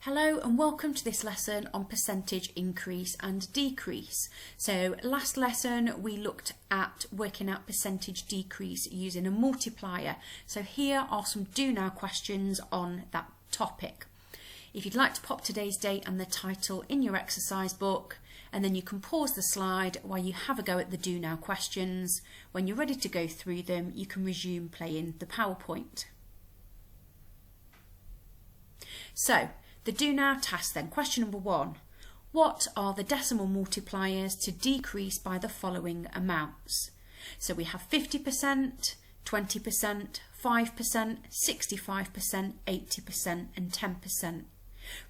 Hello and welcome to this lesson on percentage increase and decrease. So last lesson we looked at working out percentage decrease using a multiplier. So here are some do now questions on that topic. If you'd like to pop today's date and the title in your exercise book, and then you can pause the slide while you have a go at the do now questions. When you're ready to go through them, you can resume playing the PowerPoint. So the do now task then. Question number 1. What are the decimal multipliers to decrease by the following amounts? So we have 50%, 20%, 5%, 65%, 80% and 10%.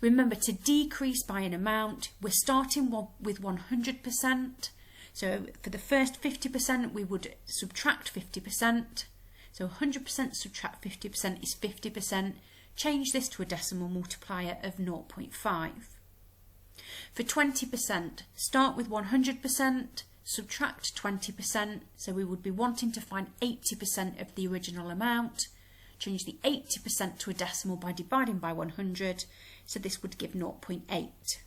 Remember, to decrease by an amount, we're starting with 100%. So for the first 50%, we would subtract 50%. So 100% subtract 50% is 50%. Change this to a decimal multiplier of 0.5. For 20%, start with 100%, subtract 20%, so we would be wanting to find 80% of the original amount. Change the 80% to a decimal by dividing by 100, so this would give 0.8.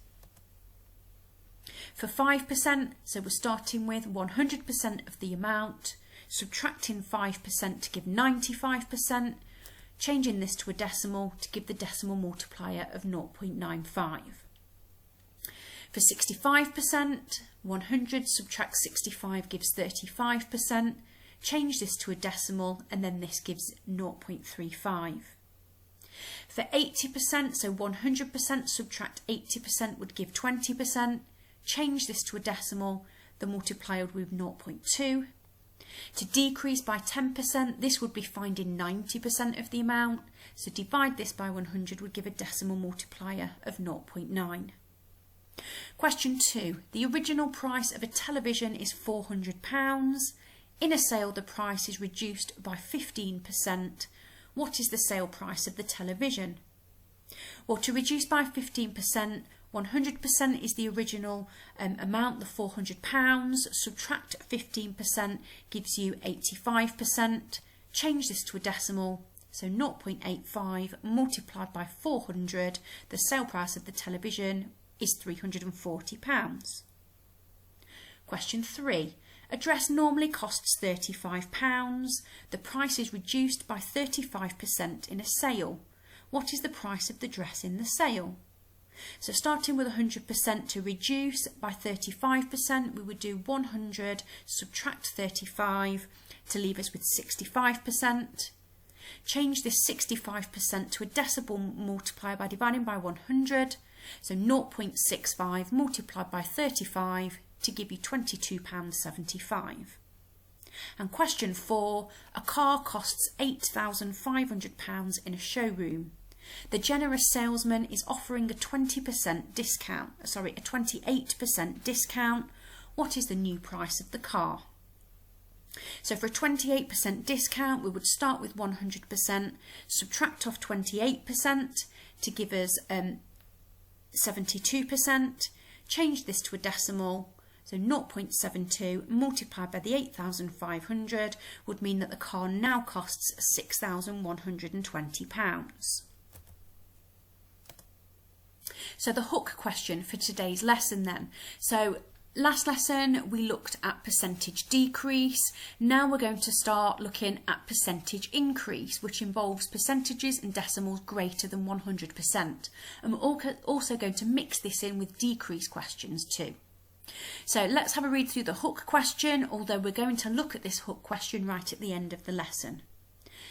For 5%, so we're starting with 100% of the amount, subtracting 5% to give 95%, changing this to a decimal to give the decimal multiplier of 0.95. For 65%, 100 subtract 65 gives 35%. Change this to a decimal and then this gives 0.35. For 80%, so 100% subtract 80% would give 20%. Change this to a decimal, the multiplier would be 0.2. To decrease by 10%, this would be finding 90% of the amount, so divide this by 100 would give a decimal multiplier of 0.9. Question 2. The original price of a television is £400. In a sale, the price is reduced by 15%. What is the sale price of the television? Well, to reduce by 15%, 100% is the original amount, the £400, subtract 15% gives you 85%, change this to a decimal, so 0.85 multiplied by 400, the sale price of the television is £340. Question 3. A dress normally costs £35, the price is reduced by 35% in a sale. What is the price of the dress in the sale? So starting with 100% to reduce by 35%, we would do 100 subtract 35 to leave us with 65%. Change this 65% to a decimal multiplier by dividing by 100, so 0.65 multiplied by 35 to give you £22.75. And question 4, a car costs £8,500 in a showroom. The generous salesman is offering a 28% discount. What is the new price of the car? So for a 28% discount, we would start with 100%, subtract off 28% to give us 72%. Change this to a decimal, so 0.72 multiplied by the 8,500 would mean that the car now costs £6,120. So the hook question for today's lesson then. So last lesson we looked at percentage decrease. Now we're going to start looking at percentage increase, which involves percentages and decimals greater than 100%. And we're also going to mix this in with decrease questions too. So let's have a read through the hook question, although we're going to look at this hook question right at the end of the lesson.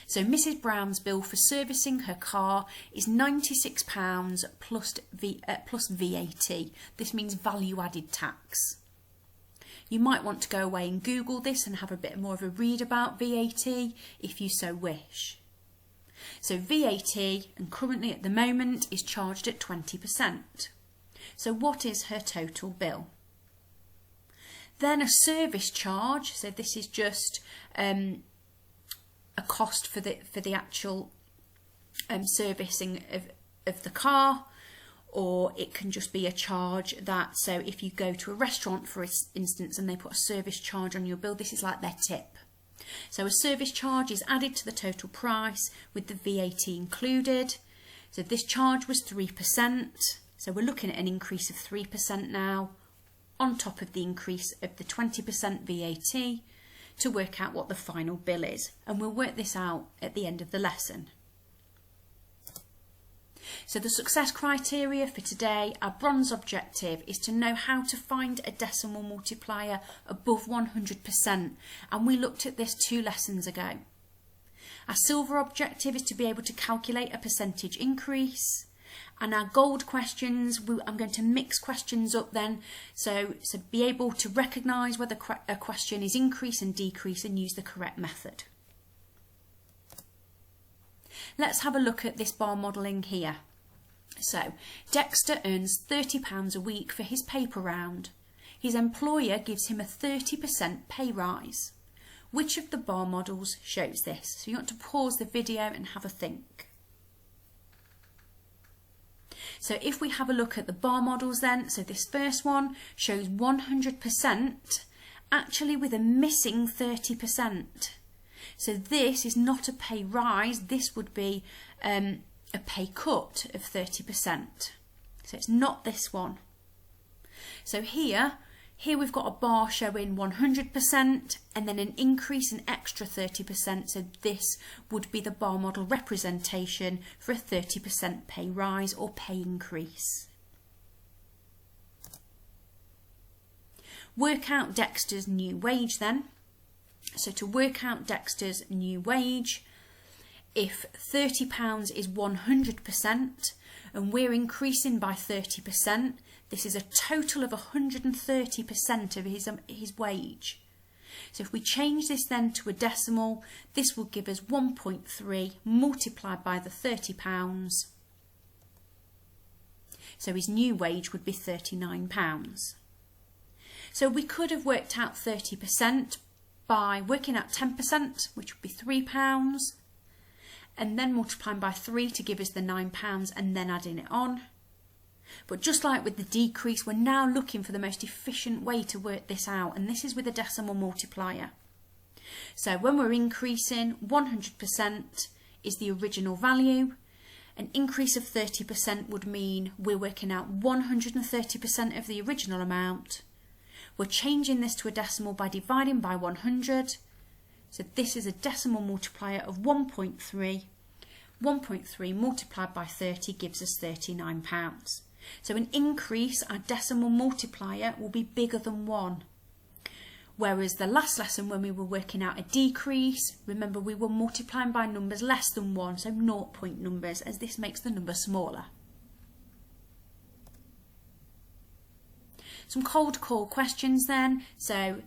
So Mrs. Brown's bill for servicing her car is £96 plus VAT. This means value added tax. You might want to go away and Google this and have a bit more of a read about VAT if you so wish. So VAT, and currently at the moment, is charged at 20%. So what is her total bill? Then a service charge, so this is just a cost for the actual servicing of the car, or it can just be a charge that, so if you go to a restaurant for instance and they put a service charge on your bill, this is like their tip. So a service charge is added to the total price with the VAT included. So this charge was 3%. So we're looking at an increase of 3% now, on top of the increase of the 20% VAT, to work out what the final bill is. And we'll work this out at the end of the lesson. So the success criteria for today, our bronze objective is to know how to find a decimal multiplier above 100%, and we looked at this 2 lessons ago. Our silver objective is to be able to calculate a percentage increase, and our gold questions, I'm going to mix questions up then, so be able to recognise whether a question is increase and decrease and use the correct method. Let's have a look at this bar modelling here. So, Dexter earns £30 a week for his paper round. His employer gives him a 30% pay rise. Which of the bar models shows this? So you want to pause the video and have a think. So if we have a look at the bar models then, so this first one shows 100%, actually with a missing 30%. So this is not a pay rise, this would be a pay cut of 30%. So it's not this one. So here we've got a bar showing 100% and then an increase an extra 30%. So this would be the bar model representation for a 30% pay rise or pay increase. Work out Dexter's new wage then. So to work out Dexter's new wage, if £30 is 100% and we're increasing by 30%, this is a total of 130% of his wage. So if we change this then to a decimal, this will give us 1.3 multiplied by the £30. So his new wage would be £39. So we could have worked out 30% by working out 10%, which would be £3, and then multiplying by 3 to give us the £9 and then adding it on. But just like with the decrease, we're now looking for the most efficient way to work this out, and this is with a decimal multiplier. So when we're increasing, 100% is the original value. An increase of 30% would mean we're working out 130% of the original amount. We're changing this to a decimal by dividing by 100. So this is a decimal multiplier of 1.3. 1.3 multiplied by 30 gives us £39. So an increase, our decimal multiplier will be bigger than 1. Whereas the last lesson when we were working out a decrease, remember we were multiplying by numbers less than 1, so 0 point numbers, as this makes the number smaller. Some cold call questions then, so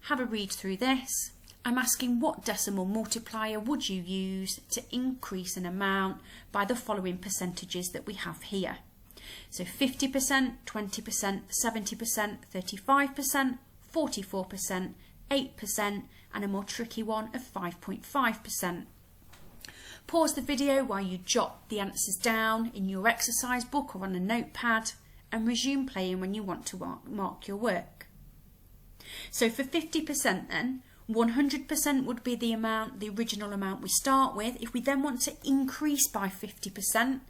have a read through this. I'm asking what decimal multiplier would you use to increase an amount by the following percentages that we have here. So 50%, 20%, 70%, 35%, 44%, 8% and a more tricky one of 5.5%. Pause the video while you jot the answers down in your exercise book or on a notepad and resume playing when you want to mark your work. So for 50% then, 100% would be the original amount we start with. If we then want to increase by 50%,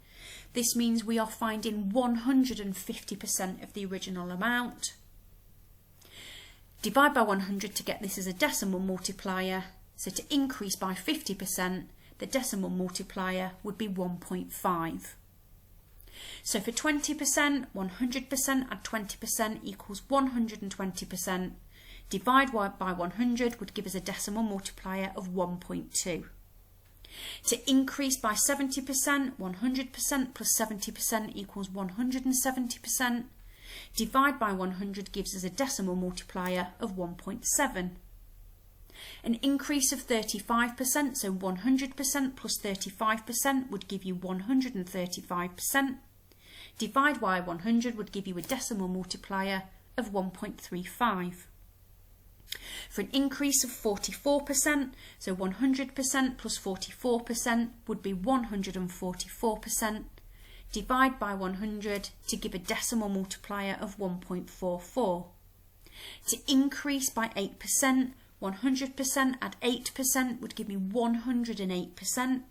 this means we are finding 150% of the original amount. Divide by 100 to get this as a decimal multiplier. So to increase by 50%, the decimal multiplier would be 1.5. So for 20%, 100% add 20% equals 120%. Divide by 100 would give us a decimal multiplier of 1.2. To increase by 70%, 100% plus 70% equals 170%. Divide by 100 gives us a decimal multiplier of 1.7. An increase of 35%, so 100% plus 35% would give you 135%. Divide by 100 would give you a decimal multiplier of 1.35. For an increase of 44%, so 100% plus 44% would be 144%. Divide by 100 to give a decimal multiplier of 1.44. To increase by 8%, 100% add 8% would give me 108%.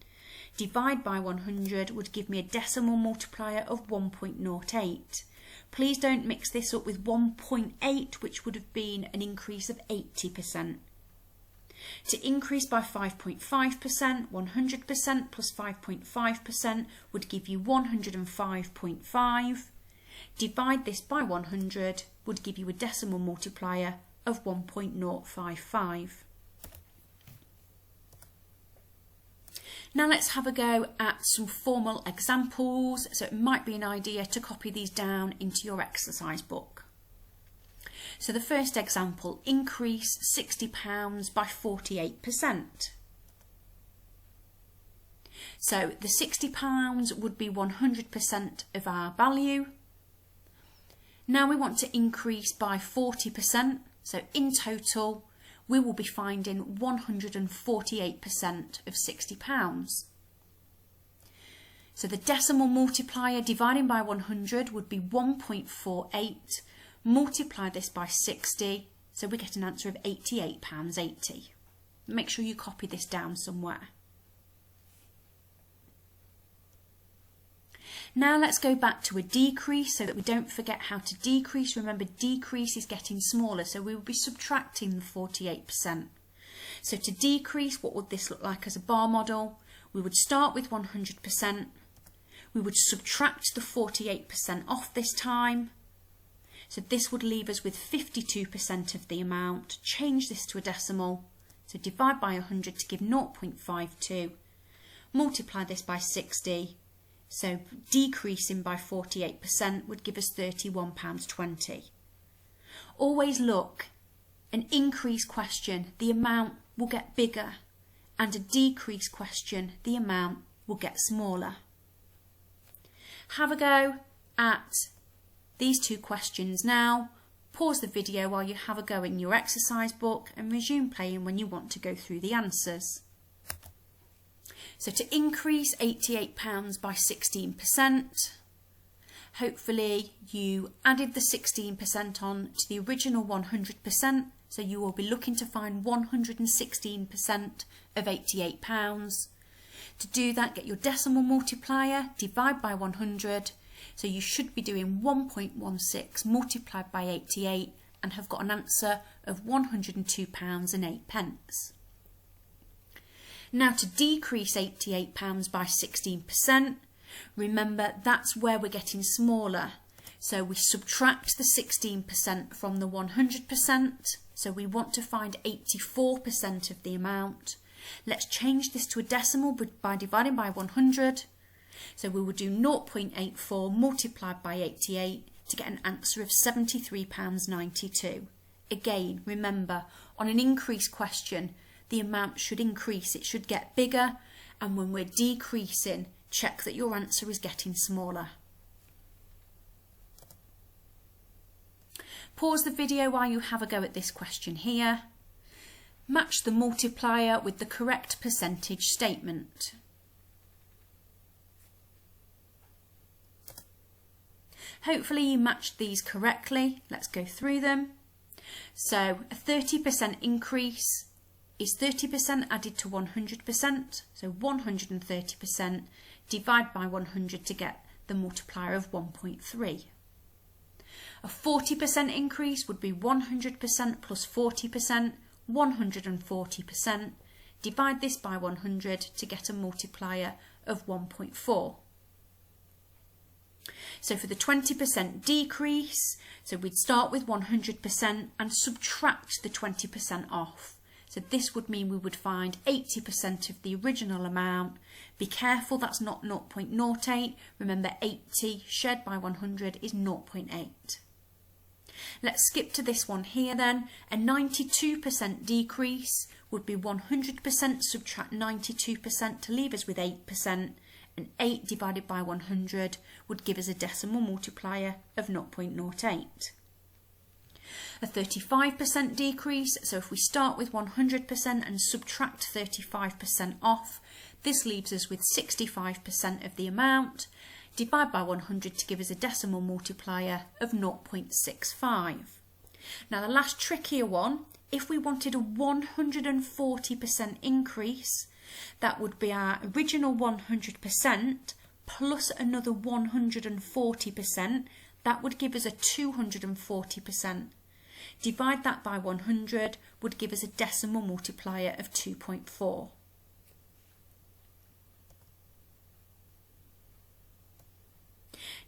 divide by 100 would give me a decimal multiplier of 1.08. Please don't mix this up with 1.8, which would have been an increase of 80%. To increase by 5.5%, 100% plus 5.5% would give you 105.5. Divide this by 100 would give you a decimal multiplier of 1.055. Now let's have a go at some formal examples, so it might be an idea to copy these down into your exercise book. So the first example, increase £60 by 48%. So the £60 would be 100% of our value. Now we want to increase by 40%, so in total we will be finding 148% of £60. So the decimal multiplier dividing by 100 would be 1.48. Multiply this by 60, so we get an answer of £88.80. Make sure you copy this down somewhere. Now let's go back to a decrease so that we don't forget how to decrease. Remember, decrease is getting smaller, so we will be subtracting the 48%. So to decrease, what would this look like as a bar model? We would start with 100%. We would subtract the 48% off this time. So this would leave us with 52% of the amount. Change this to a decimal. So divide by 100 to give 0.52. Multiply this by 60. So decreasing by 48% would give us £31.20. Always look, an increase question, the amount will get bigger, and a decrease question, the amount will get smaller. Have a go at these two questions now. Pause the video while you have a go in your exercise book and resume playing when you want to go through the answers. So to increase £88 by 16%, hopefully you added the 16% on to the original 100%, so you will be looking to find 116% of £88. To do that, get your decimal multiplier, divide by 100, so you should be doing 1.16 multiplied by 88 and have got an answer of £102.08. Now to decrease £88 by 16%, remember that's where we're getting smaller. So we subtract the 16% from the 100%, so we want to find 84% of the amount. Let's change this to a decimal by dividing by 100. So we will do 0.84 multiplied by 88 to get an answer of £73.92. Again, remember, on an increase question, the amount should increase, it should get bigger, and when we're decreasing, check that your answer is getting smaller. Pause the video while you have a go at this question here. Match the multiplier with the correct percentage statement. Hopefully you matched these correctly. Let's go through them. So a 30% increase is 30% added to 100%, so 130%, divide by 100 to get the multiplier of 1.3. A 40% increase would be 100% plus 40%, 140%, divide this by 100 to get a multiplier of 1.4. So for the 20% decrease, so we'd start with 100% and subtract the 20% off. So this would mean we would find 80% of the original amount. Be careful, that's not 0.08. Remember, 80 shared by 100 is 0.8. Let's skip to this one here then. A 92% decrease would be 100% subtract 92% to leave us with 8. And 8 divided by 100 would give us a decimal multiplier of 0.08. A 35% decrease, so if we start with 100% and subtract 35% off, this leaves us with 65% of the amount. Divide by 100 to give us a decimal multiplier of 0.65. Now the last trickier one, if we wanted a 140% increase, That would be our original 100% plus another 140%. That would give us a 240%. Divide that by 100 would give us a decimal multiplier of 2.4.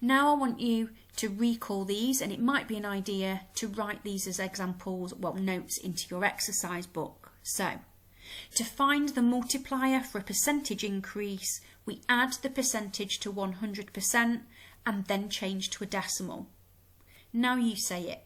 Now I want you to recall these, and it might be an idea to write these as examples, notes into your exercise book. So, to find the multiplier for a percentage increase, we add the percentage to 100% and then change to a decimal. Now you say it.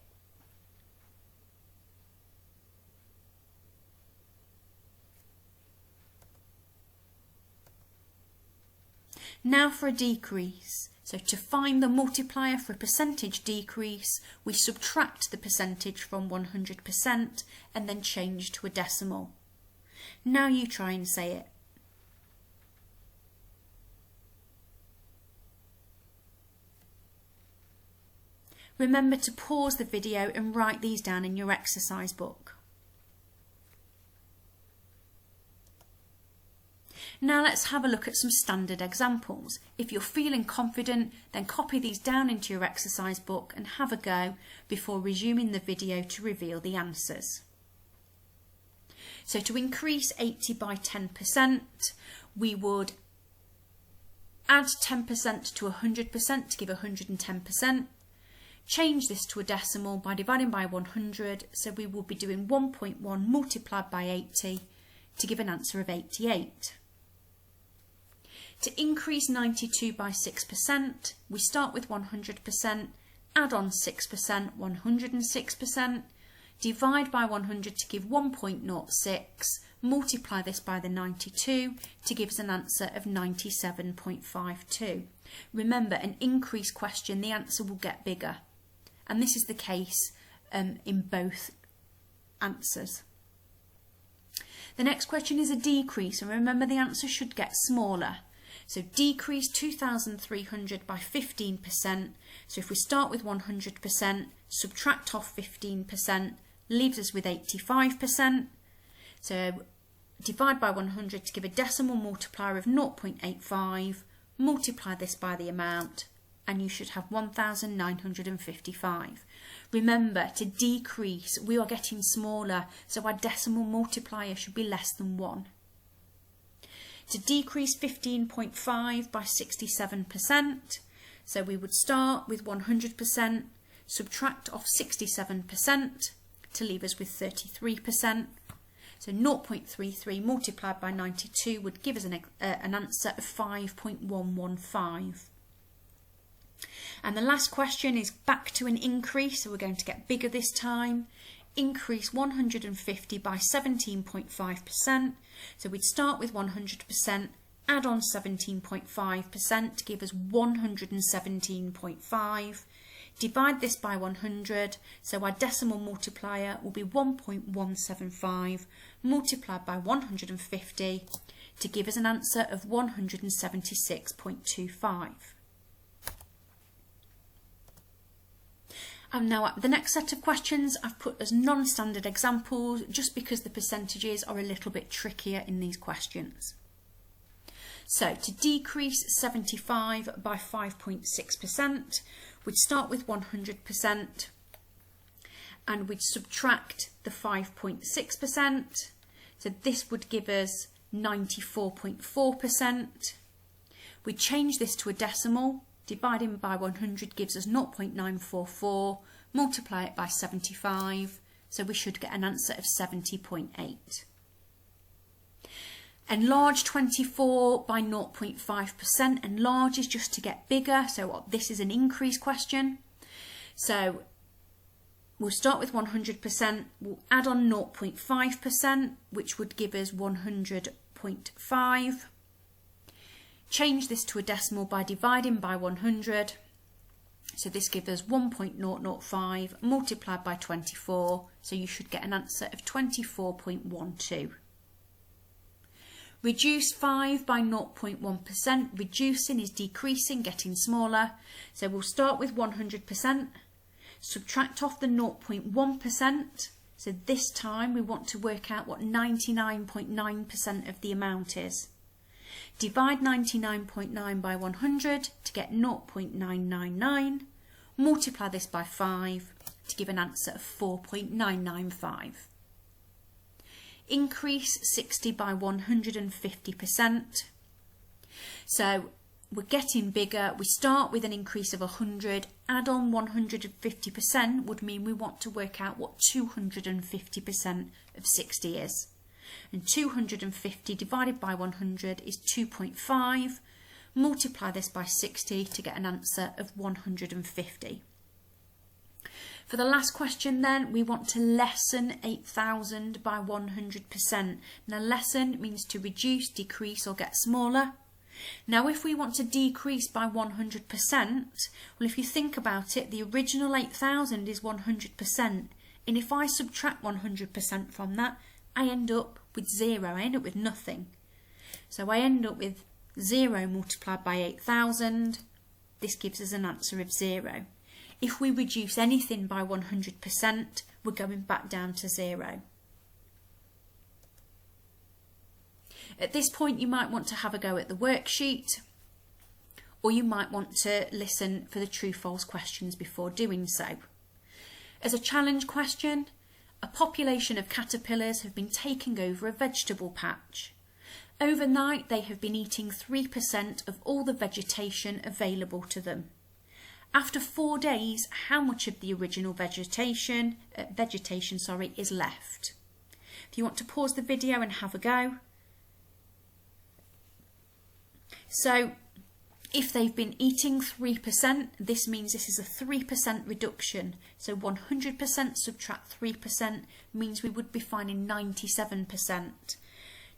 Now for a decrease. So to find the multiplier for a percentage decrease, we subtract the percentage from 100% and then change to a decimal. Now you try and say it. Remember to pause the video and write these down in your exercise book. Now let's have a look at some standard examples. If you're feeling confident, then copy these down into your exercise book and have a go before resuming the video to reveal the answers. So to increase 80 by 10%, we would add 10% to 100% to give 110%. Change this to a decimal by dividing by 100, so we will be doing 1.1 multiplied by 80 to give an answer of 88. To increase 92 by 6%, we start with 100%, add on 6%, 106%, divide by 100 to give 1.06, multiply this by the 92 to give us an answer of 97.52. Remember, an increase question, the answer will get bigger. And this is the case in both answers. The next question is a decrease, and remember the answer should get smaller. So decrease 2,300 by 15%. So if we start with 100%, subtract off 15%, leaves us with 85%. So divide by 100 to give a decimal multiplier of 0.85, multiply this by the amount, and you should have 1,955. Remember, to decrease, we are getting smaller, so our decimal multiplier should be less than 1. To decrease 15.5 by 67%, so we would start with 100%, subtract off 67% to leave us with 33%. So 0.33 multiplied by 92 would give us an answer of 5.115. And the last question is back to an increase, so we're going to get bigger this time. Increase 150 by 17.5%. So we'd start with 100%, add on 17.5% to give us 117.5. Divide this by 100, so our decimal multiplier will be 1.175 multiplied by 150 to give us an answer of 176.25. And now the next set of questions I've put as non-standard examples just because the percentages are a little bit trickier in these questions. So to decrease 75 by 5.6%, we'd start with 100% and we'd subtract the 5.6%. So this would give us 94.4%. We'd change this to a decimal. Dividing by 100 gives us 0.944, multiply it by 75, so we should get an answer of 70.8. Enlarge 24 by 0.5%. Enlarge is just to get bigger, so this is an increase question. So we'll start with 100%, we'll add on 0.5%, which would give us 100.5. Change this to a decimal by dividing by 100. So this gives us 1.005 multiplied by 24. So you should get an answer of 24.12. Reduce 5 by 0.1%. Reducing is decreasing, getting smaller. So we'll start with 100%. Subtract off the 0.1% So this time we want to work out what 99.9% of the amount is. Divide 99.9 by 100 to get 0.999. Multiply this by 5 to give an answer of 4.995. Increase 60 by 150%. So we're getting bigger. We start with an increase of 100, add on 150% would mean we want to work out what 250% of 60 is. And 250 divided by 100 is 2.5. Multiply this by 60 to get an answer of 150. For the last question then, we want to lessen 8,000 by 100%. Now lessen means to reduce, decrease or get smaller. Now if we want to decrease by 100%, well if you think about it, the original 8,000 is 100%. And if I subtract 100% from that, I end up with 0, I end up with nothing. So I end up with 0 multiplied by 8,000. This gives us an answer of 0. If we reduce anything by 100%, we're going back down to 0. At this point, you might want to have a go at the worksheet, or you might want to listen for the true-false questions before doing so. As a challenge question, a population of caterpillars have been taking over a vegetable patch. Overnight, they have been eating 3% of all the vegetation available to them. After 4 days, how much of the original vegetation is left? If you want to pause the video and have a go. So, if they've been eating 3%, this means this is a 3% reduction. So 100% subtract 3% means we would be finding 97%.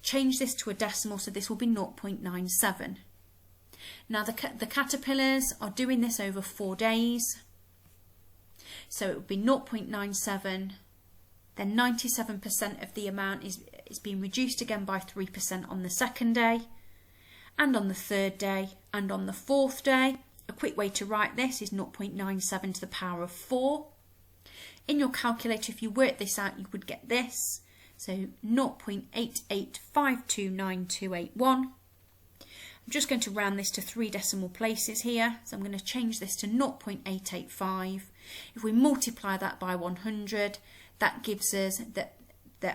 Change this to a decimal, so this will be 0.97. Now the caterpillars are doing this over 4 days. So it would be 0.97. Then 97% of the amount is being reduced again by 3% on the second day, and on the third day, and on the fourth day. A quick way to write this is 0.97 to the power of 4. In your calculator, if you work this out, you would get this. So 0.88529281. I'm just going to round this to 3 decimal places here. So I'm going to change this to 0.885. If we multiply that by 100, that gives us that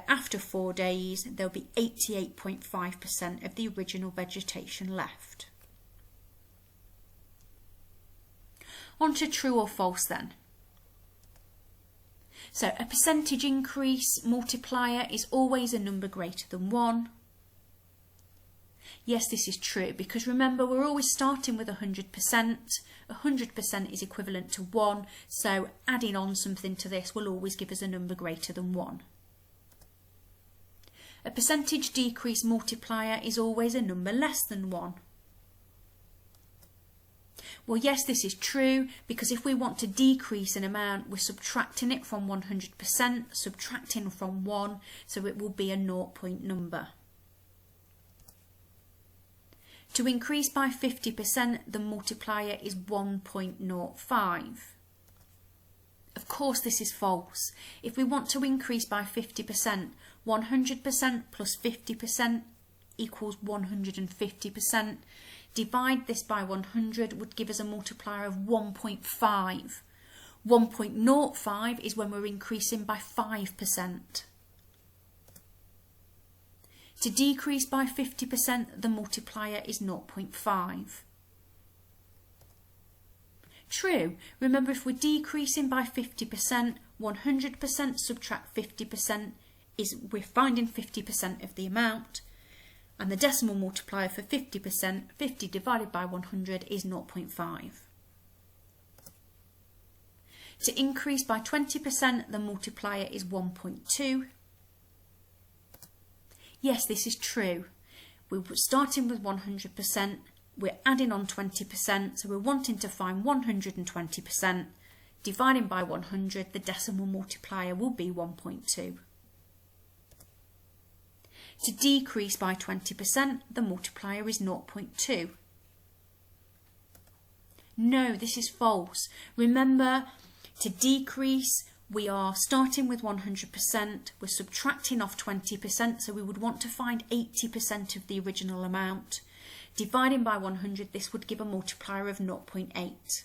after 4 days, there'll be 88.5% of the original vegetation left. On to true or false then. So a percentage increase multiplier is always a number greater than 1. Yes, this is true, because remember we're always starting with 100%. 100% is equivalent to 1, so adding on something to this will always give us a number greater than 1. A percentage decrease multiplier is always a number less than 1. Well, yes, this is true, because if we want to decrease an amount, we're subtracting it from 100%, subtracting from 1, so it will be a 0 point number. To increase by 50%, the multiplier is 1.05. Of course, this is false. If we want to increase by 50%, 100% plus 50% equals 150%. Divide this by 100 would give us a multiplier of 1.5. 1.05 is when we're increasing by 5%. To decrease by 50%, the multiplier is 0.5. True. Remember, if we're decreasing by 50%, 100% subtract 50% is we're finding 50% of the amount. And the decimal multiplier for 50%, 50 divided by 100 is 0.5. To increase by 20%, the multiplier is 1.2. Yes, this is true. We're starting with 100%, we're adding on 20%, so we're wanting to find 120%. Dividing by 100, the decimal multiplier will be 1.2. To decrease by 20%, the multiplier is 0.2. No, this is false. Remember, to decrease, We are starting with 100%, we're subtracting off 20%, so we would want to find 80% of the original amount. Dividing by 100, this would give a multiplier of 0.8.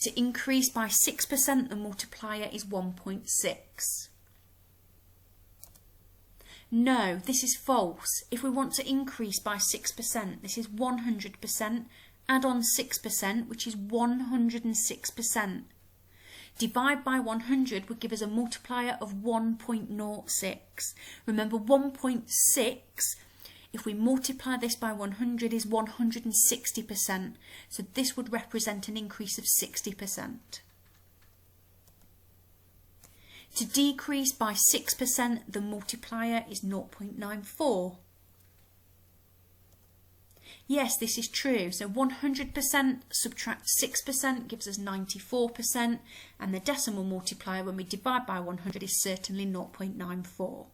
To increase by 6%, the multiplier is 1.6. No, this is false. If we want to increase by 6%, this is 100%, add on 6%, which is 106%. Divide by 100 would give us a multiplier of 1.06. Remember, 1.6, if we multiply this by 100, is 160%. So this would represent an increase of 60%. To decrease by 6%, the multiplier is 0.94. Yes, this is true. So 100% subtract 6% gives us 94%, and the decimal multiplier when we divide by 100 is certainly 0.94.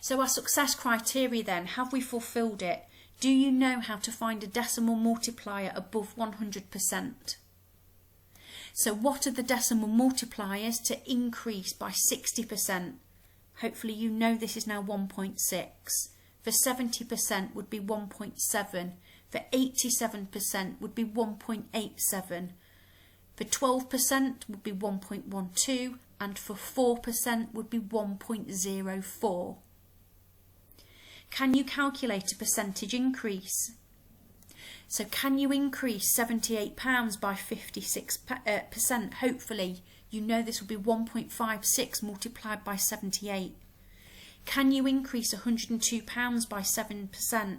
So our success criteria then, have we fulfilled it? Do you know how to find a decimal multiplier above 100%? So what are the decimal multipliers to increase by 60%? Hopefully you know this is now 1.6. For 70% would be 1.7. For 87% would be 1.87. For 12% would be 1.12. And for 4% would be 1.04. Can you calculate a percentage increase? So can you increase £78 by 56%? Hopefully you know this will be 1.56 multiplied by 78. Can you increase £102 by 7%?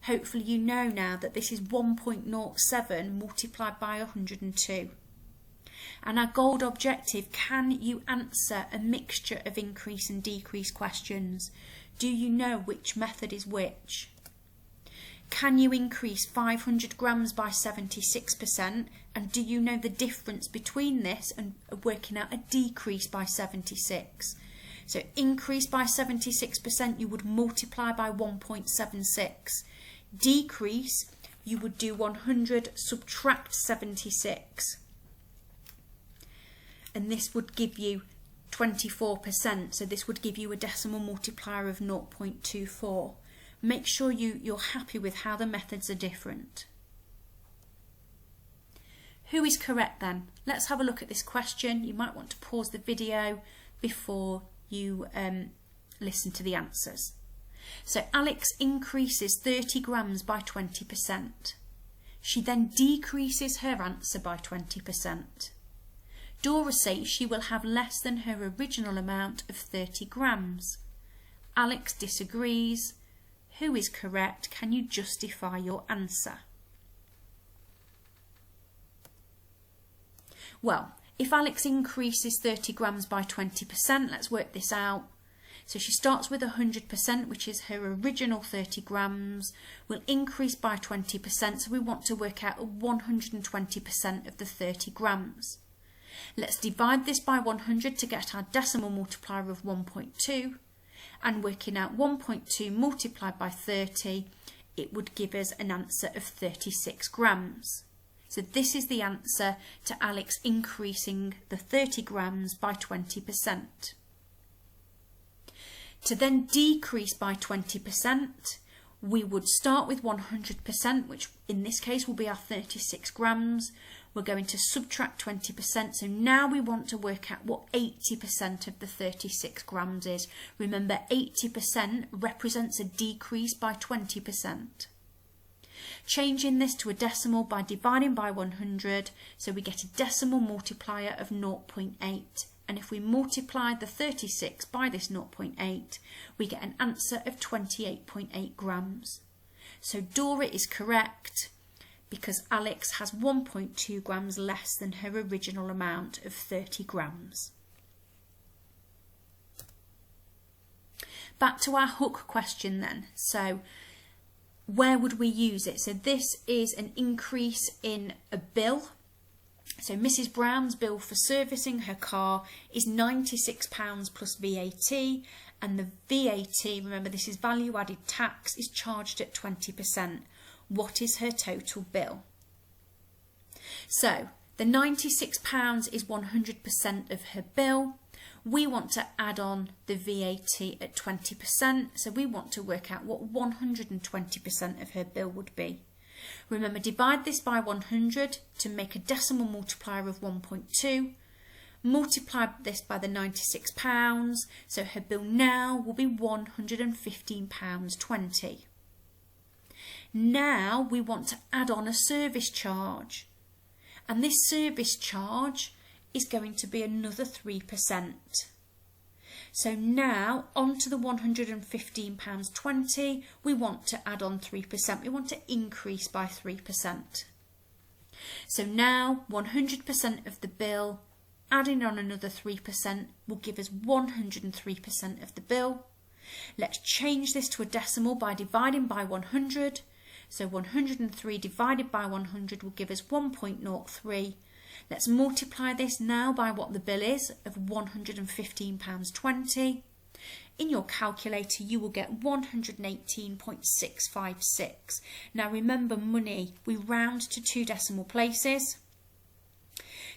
Hopefully you know now that this is 1.07 multiplied by 102. And our gold objective, can you answer a mixture of increase and decrease questions? Do you know which method is which? Can you increase 500 grams by 76%? And do you know the difference between this and working out a decrease by 76? So increase by 76%, you would multiply by 1.76. Decrease, you would do 100 subtract 76. And this would give you 24%. So this would give you a decimal multiplier of 0.24. Make sure you're happy with how the methods are different. Who is correct then? Let's have a look at this question. You might want to pause the video before you listen to the answers. So Alex increases 30 grams by 20%. She then decreases her answer by 20%. Dora says she will have less than her original amount of 30 grams. Alex disagrees. Who is correct? Can you justify your answer? Well, if Alex increases 30 grams by 20%, let's work this out. So she starts with 100%, which is her original 30 grams, will increase by 20%, so we want to work out 120% of the 30 grams. Let's divide this by 100 to get our decimal multiplier of 1.2, and working out 1.2 multiplied by 30, it would give us an answer of 36 grams. So this is the answer to Alex increasing the 30 grams by 20%. To then decrease by 20%, we would start with 100%, which in this case will be our 36 grams. We're going to subtract 20%, so now we want to work out what 80% of the 36 grams is. Remember, 80% represents a decrease by 20%. Changing this to a decimal by dividing by 100, so we get a decimal multiplier of 0.8. And if we multiply the 36 by this 0.8, we get an answer of 28.8 grams. So Dora is correct because Alex has 1.2 grams less than her original amount of 30 grams. Back to our hook question then. So where would we use it? So this is an increase in a bill. So Mrs. Brown's bill for servicing her car is £96 plus VAT, and the VAT, remember this is value added tax, is charged at 20%. What is her total bill? So the £96 is 100% of her bill. We want to add on the VAT at 20%, so we want to work out what 120% of her bill would be. Remember, divide this by 100 to make a decimal multiplier of 1.2. Multiply this by the £96, so her bill now will be £115.20. Now we want to add on a service charge, and this service charge is going to be another 3%. So now onto the £115.20, we want to add on 3%. We want to increase by 3%. So now 100% of the bill, adding on another 3% will give us 103% of the bill. Let's change this to a decimal by dividing by 100. So 103 divided by 100 will give us 1.03. Let's multiply this now by what the bill is of £115.20. In your calculator you will get 118.656. Now remember, money, we round to 2 decimal places.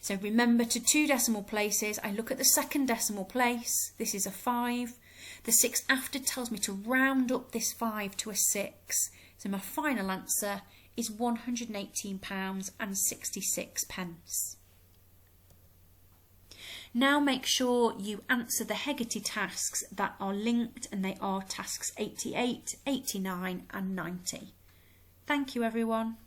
So remember, to 2 decimal places, I look at the second decimal place. This is a 5. The 6 after tells me to round up this 5 to a 6. So my final answer is £118.66. Now make sure you answer the Hegarty tasks that are linked, and they are tasks 88, 89 and 90. Thank you everyone.